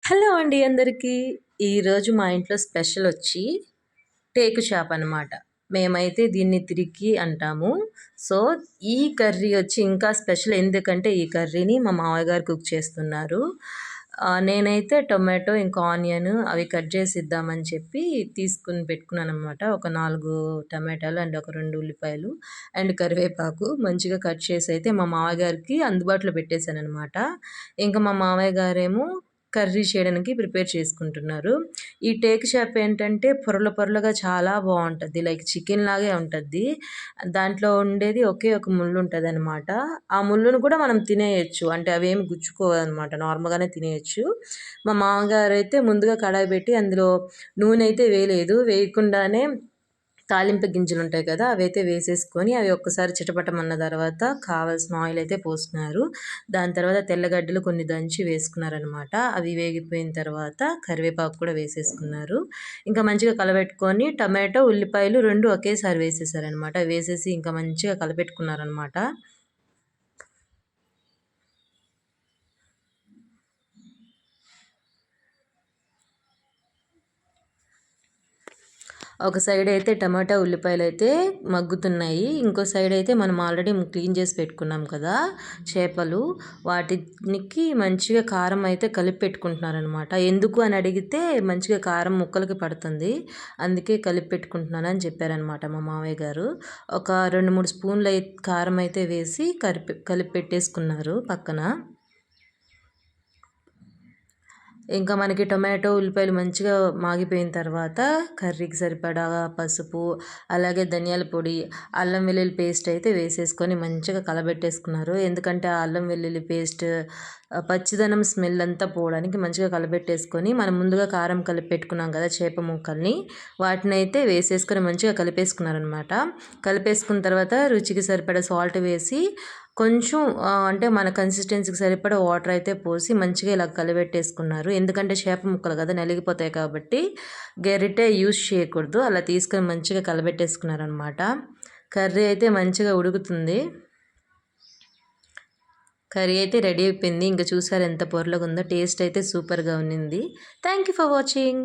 Hello అండి అందరికీ. ఈరోజు మా ఇంట్లో స్పెషల్ వచ్చి టేకు చేప అనమాట. మేమైతే దీన్ని తిరిగి అంటాము. సో, ఈ కర్రీ వచ్చి ఇంకా స్పెషల్ ఎందుకంటే ఈ కర్రీని మా మామయ్య గారు కుక్ చేస్తున్నారు. నేనైతే టొమాటో ఇంకా ఆనియన్ అవి కట్ చేసి ఇద్దామని చెప్పి తీసుకొని పెట్టుకున్నాననమాట. ఒక 4 టమాటాలు అండ్ ఒక 2 ఉల్లిపాయలు అండ్ కరివేపాకు మంచిగా కట్ చేసి అయితే మా మామయ్య గారికి అందుబాటులో పెట్టేశాననమాట. ఇంకా మా మామయ్య గారేమో కర్రీ చేయడానికి ప్రిపేర్ చేసుకుంటున్నారు. ఈ టేకు చేప ఏంటంటే పొరలు పొరలుగా చాలా బావుంటది. లైక్ చికెన్ లాగే ఉంటది. దాంట్లో ఉండేది ఒకే ఒక ముళ్ళు ఉంటదనమాట. ఆ ముళ్ళును కూడా మనం తినేయొచ్చు. అంటే అవేమి గుచ్చుకోవనమాట. నార్మల్‌గానే తినేయొచ్చు. మా మామగారైతే ముందుగా కడాయి పెట్టి అందులో నూనె అయితే వేయలేదు. వేయకుండానే తాలింపు గింజలుంటాయి కదా! అవైతే వేసేసుకొని అవి ఒక్కసారి చిటపటమన్న తర్వాత కావాల్సిన ఆయిల్ అయితే పోసుకున్నారు. దాని తర్వాత తెల్లగడ్డలు కొన్ని దంచి వేసుకున్నారనమాట. అవి వేగిపోయిన తర్వాత కరివేపాకు కూడా వేసేసుకున్నారు. ఇంకా మంచిగా కలబెట్టుకొని టమాటో, ఉల్లిపాయలు 2 ఒకేసారి వేసేసారనమాట. వేసేసి ఇంకా మంచిగా కలపెట్టుకున్నారనమాట. ఒక సైడ్ అయితే టమాటా ఉల్లిపాయలైతే మగ్గుతున్నాయి. ఇంకో సైడ్ అయితే మనం ఆల్రెడీ క్లీన్ చేసి పెట్టుకున్నాం కదా చేపలు, వాటికి మంచిగా కారం అయితే కలిపి పెట్టుకుంటున్నారనమాట. ఎందుకు అని అడిగితే మంచిగా కారం ముక్కలకి పడుతుంది. అందుకే కలిపి పెట్టుకుంటున్నానని చెప్పారనమాట మా మామయ్య గారు. ఒక 2, 3 స్పూన్లు కారం అయితే వేసి కలిపి పెట్టేసుకున్నారు పక్కన. ఇంకా మనకి టొమాటో, ఉల్లిపాయలు మంచిగా మాగిపోయిన తర్వాత కర్రీకి సరిపడా పసుపు, అలాగే ధనియాల పొడి, అల్లం వెల్లుల్లి పేస్ట్ అయితే వేసేసుకొని మంచిగా కలబెట్టేసుకున్నారు. ఎందుకంటే ఆ అల్లం వెల్లుల్లి పేస్ట్ పచ్చిదనం స్మెల్ అంతా పోవడానికి మంచిగా కలబెట్టేసుకొని మనం ముందుగా కారం కలిపి పెట్టుకున్నాం కదా చేప ముక్కల్ని, వాటినైతే వేసేసుకొని మంచిగా కలిపేసుకున్నారనమాట. కలిపేసుకున్న తర్వాత రుచికి సరిపడా సాల్ట్ వేసి కొంచెం అంటే మన కన్సిస్టెన్సీకి సరిపడా వాటర్ అయితే పోసి మంచిగా ఇలా కలిపెట్టేసుకున్నారు. ఎందుకంటే చేప ముక్కలు కదా నలిగిపోతాయి కాబట్టి గరిటె యూజ్ చేయకూడదు. అలా తీసుకొని మంచిగా కలబెట్టేసుకున్నారనమాట. కర్రీ అయితే మంచిగా ఉడుకుతుంది. కర్రీ అయితే రెడీ అయిపోయింది. ఇంకా చూసారు ఎంత పొరలుగా ఉందో. టేస్ట్ అయితే సూపర్గా ఉన్నింది. Thank you for watching.